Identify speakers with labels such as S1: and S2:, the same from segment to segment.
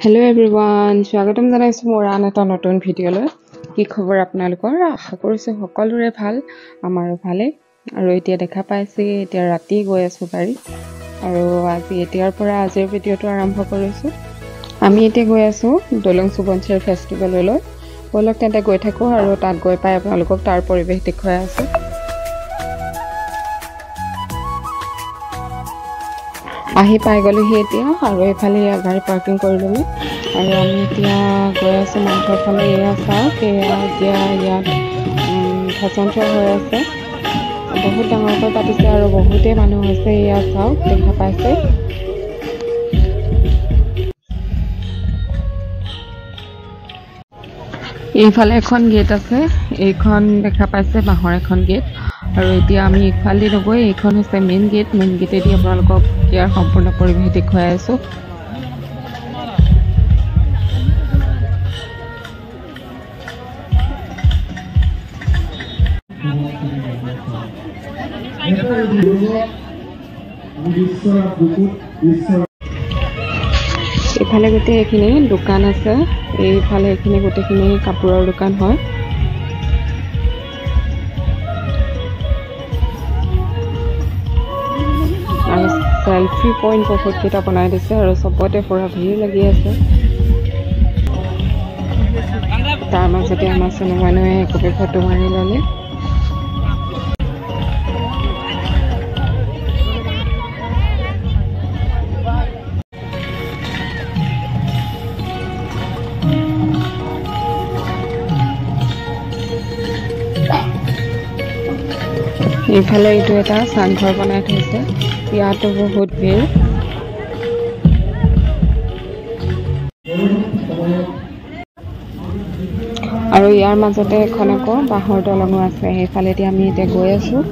S1: Hello' everyone, স্বাগতম জনাইছোঁ মোৰ আন এটা নতুন ভিডিঅ'লৈ। কি খবৰ আপোনালোকৰ? আশা কৰিছোঁ সকলোৰে ভাল, আমাৰো ভালেই। আৰু এতিয়া দেখা পাইছে এতিয়া ৰাতি গৈ আছোঁ গাড়ী, আৰু এতিয়াৰ পৰা আজিৰ ভিডিঅ'টো আৰম্ভ কৰিছোঁ। আমি এতিয়া গৈ আছোঁ দলং সুবনচিৰি ফেষ্টিভেললৈ। ব'লক তেন্তে গৈ থাকোঁ আৰু তাত গৈ পাই আপোনালোকক তাৰ পৰিৱেশ দেখুৱাই আছোঁ। আহি পাই গ'লোহি এতিয়া, আৰু এইফালে গাড়ী পাৰ্কিং কৰিলোঁ। আৰু আমি এতিয়া গৈ আছোঁ মঞ্চৰ ফালে। এয়া চাওক, এয়া এতিয়া ইয়াত ফেশ্বন শ্ব' হৈ আছে। বহুত ডাঙৰকৈ পাতিছে আৰু বহুতেই মানুহ হৈছে। এয়া চাওক, দেখা পাইছে। এইফালে এখন গেট আছে, এইখন দেখা পাইছে বাঁহৰ এখন গেট। আৰু এতিয়া আমি ইফালে নগৈ এইখন হৈছে মেইন গেট। মেইন গেটেদি আপোনালোকক ইয়াৰ সম্পূৰ্ণ পৰিৱেশ দেখুৱাই আছোঁ। এইফালে গোটেই এইখিনি দোকান আছে, এইফালে এইখিনি গোটেইখিনি কাপোৰৰ দোকান হয়। আৰু চেলফি পইণ্ট বহুতকেইটা বনাই দিছে আৰু চবতে পুৰা ভিৰ লাগি আছে। তাৰ মাজতে আমাৰ চনু মানুহে একপি ফটো মাৰি ল'লে। এইফালে এইটো এটা চাংঘৰ বনাই থৈছে, ইয়াতো বহুত ভিৰ। আৰু ইয়াৰ মাজতে এখন আকৌ বাঁহৰ দলঙো আছে। সেইফালেদি আমি এতিয়া গৈ আছোঁ।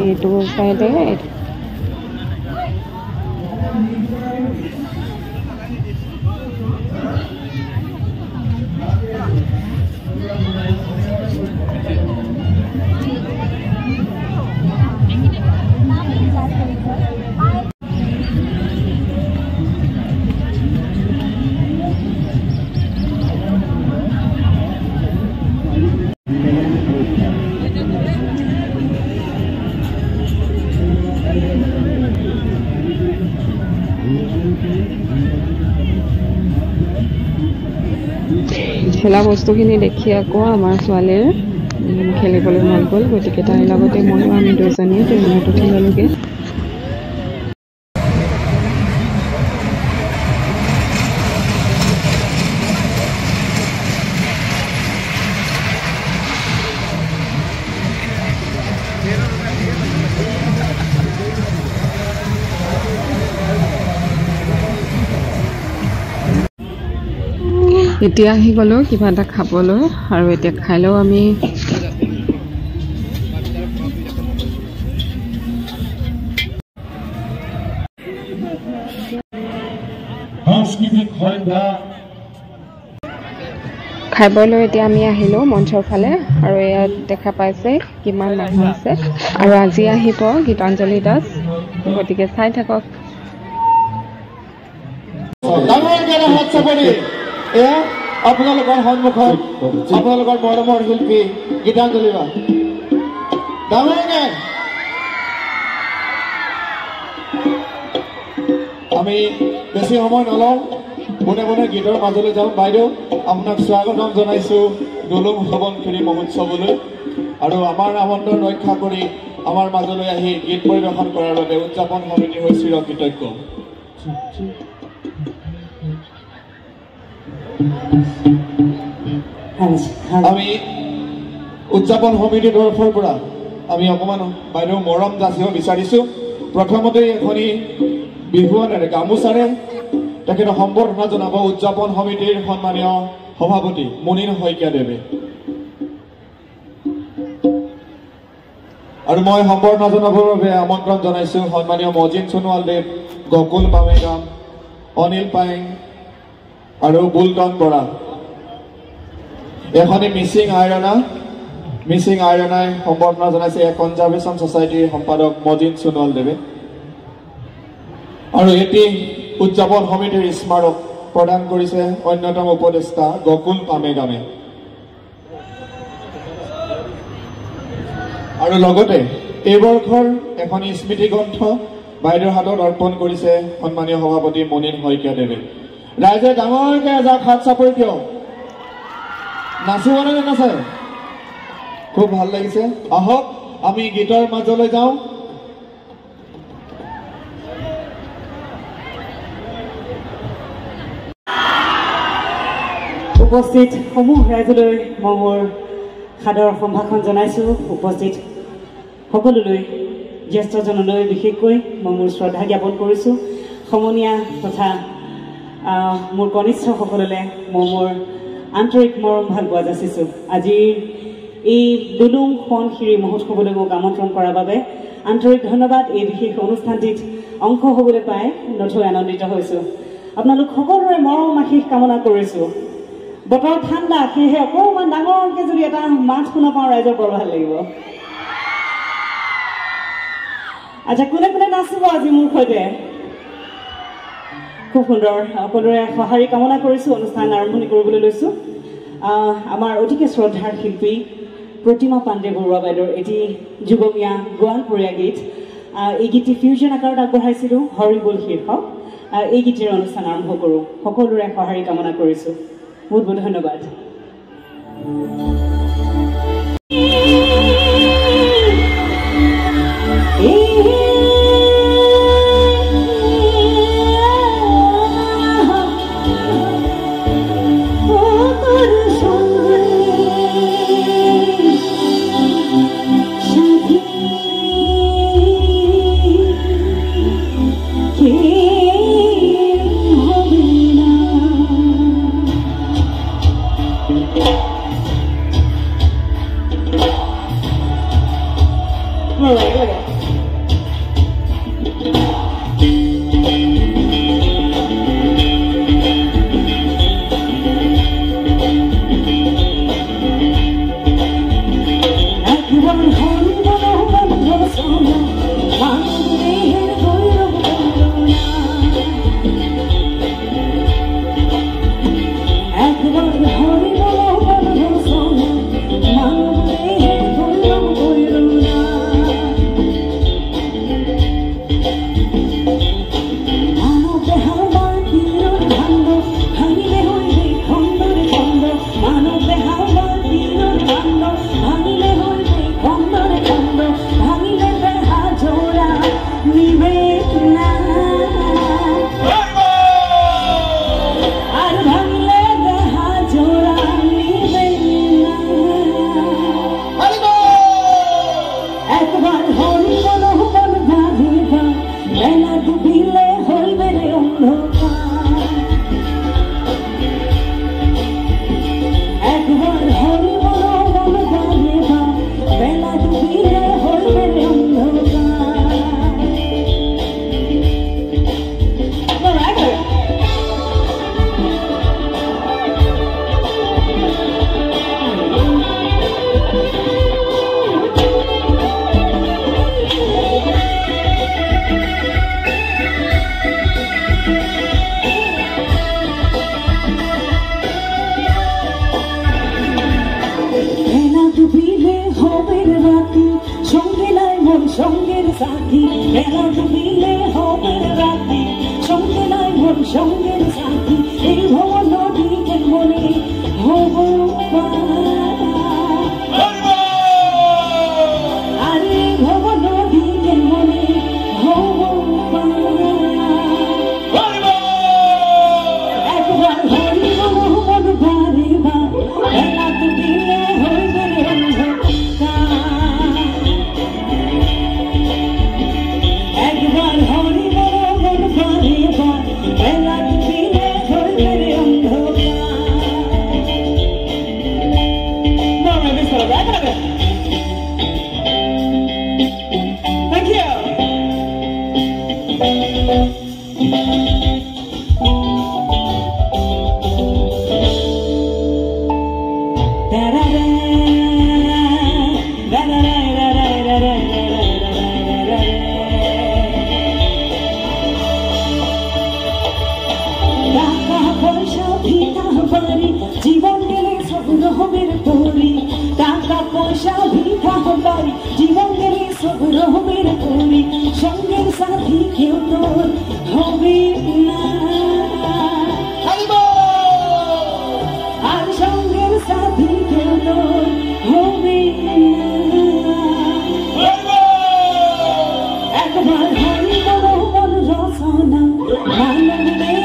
S1: এইটো চাইডে খেলা বস্তুখিনি দেখি আকৌ আমাৰ ছোৱালীৰ খেলিবলৈ মন গ'ল, গতিকে তাইৰ লগতে ময়ো আমি দুজনীয়ে ট্ৰেইনত উঠি ল'লোগৈ। এতিয়া আহি গ'লোঁ কিবা এটা খাবলৈ, আৰু এতিয়া খাই লওঁ আমি। খাবলৈ এতিয়া আমি আহিলোঁ মঞ্চৰ ফালে, আৰু ইয়াত দেখা পাইছে কিমান মানুহ আছে। আৰু আজি আহিব গীতাঞ্জলি দাস, গতিকে চাই থাকক।
S2: আপোনালোকৰ সন্মুখত আপোনালোকৰ মৰমৰ শিল্পী গীতাঞ্জলি বা ডাঙৰকে আমি বেছি সময় নলওঁ, পোনে পোনে গীতৰ মাজলৈ যাওঁ। বাইদেউ, আপোনাক স্বাগতম জনাইছোঁ দলং সুবনচিৰি মহোৎসৱলৈ, আৰু আমাৰ আমন্ত্ৰণ ৰক্ষা কৰি আমাৰ মাজলৈ আহি গীত পৰিৱেশন কৰাৰ বাবে উদযাপন সমিতি হৈ চিৰকৃতজ্ঞ। আমি উদযাপন সমিতিৰ তৰফৰ পৰা আমি অকণমান বাইদেউ মৰম যাচিব বিচাৰিছোঁ। প্ৰথমতে এখনি বিহুৱানেৰে গামোচাৰে তেখেতক সম্বৰ্ধনা জনাব উদযাপন সমিতিৰ সন্মানীয় সভাপতি মুনীন শইকীয়াদেৱে। আৰু মই সম্বৰ্ধনা জনাবৰ বাবে আমন্ত্ৰণ জনাইছোঁ সন্মানীয় মজিদ সোণোৱালদেৱ, গকুল পামেগাম, অনিল পায়েং আৰু বুলটন বৰা। এখনি মিচিং আইৰণাই সম্বৰ্ধনা জনাইছে কনজাৰ্ভেশ্যন ছ'চাইটিৰ সম্পাদক মজিদ সোণোৱালদেৱে। আৰু এটি উদযাপন সমিতিৰ স্মাৰক প্ৰদান কৰিছে অন্যতম উপদেষ্টা গকুল পামেগামে। আৰু লগতে এই বৰ্ষৰ এখন স্মৃতি গ্ৰন্থ বাইদেউৰ হাতত অৰ্পণ কৰিছে সন্মানীয় সভাপতি মনিন শইকীয়াদেৱে। ৰাইজে ডাঙৰকৈ এজাক হাত চাপৰি দিয়ক। নাচিবনে নাচে? খুব ভাল লাগিছে। আহক আমি গীতৰ মাজলৈ যাওঁ।
S3: উপস্থিত সমূহ ৰাইজলৈ মই মোৰ সাদৰ সম্ভাষণ জনাইছোঁ। উপস্থিত সকলোলৈ জ্যেষ্ঠজনলৈ বিশেষকৈ মই মোৰ শ্ৰদ্ধা জ্ঞাপন কৰিছোঁ। সমনীয়া তথা মোৰ কনিষ্ঠসকললৈ মই মোৰ আন্তৰিক মৰম ভালপোৱা যাচিছোঁ। আজিৰ এই দুলুং সোৱণশিৰি মহোৎসৱলৈ মোক আমন্ত্ৰণ কৰাৰ বাবে আন্তৰিক ধন্যবাদ। এই বিশেষ অনুষ্ঠানটিত অংশ হ'বলৈ পাই নথৈ আনন্দিত হৈছোঁ। আপোনালোক সকলোৰে মৰম আশীষ কামনা কৰিছোঁ। বতৰ ঠাণ্ডা, সেয়েহে অকণমান ডাঙৰকৈ যদি এটা মাত শুনা পাওঁ ৰাইজৰ বৰ ভাল লাগিব। আচ্ছা, কোনে কোনে নাচিব আজি মোৰ সৈতে? খুব সুন্দৰ। সকলোৰে সঁহাৰি কামনা কৰিছোঁ। অনুষ্ঠান আৰম্ভণি কৰিবলৈ লৈছোঁ। আমাৰ অতিকে শ্ৰদ্ধাৰ শিল্পী প্ৰতিমা পাণ্ডে বৰুৱা বাইদেউৰ এটি যুগমীয়া গোৱালপৰীয়া গীত। এই গীতটি ফিউজন আকাৰত আগবঢ়াইছিলোঁ, হৰি বল শীৰ্ষক। এই গীতেৰে অনুষ্ঠান আৰম্ভ কৰোঁ। সকলোৰে সঁহাৰি কামনা কৰিছোঁ। বহুত বহুত ধন্যবাদ।
S4: Hori bol, hori bol, hori bol, hori bol, hori bol,
S3: ভিক্ষা বাড়ি জীবন গেলে সব রহমের তরি টাকা পয়সা ভিক্ষা বাড়ি জীবন গেলে সব রহমের তরি সঙ্গের সাথী কেউ তোর হবে না আর সঙ্গের সাথী কেউ তোর হবে না একবার হরি বলো মন রচনা মানবে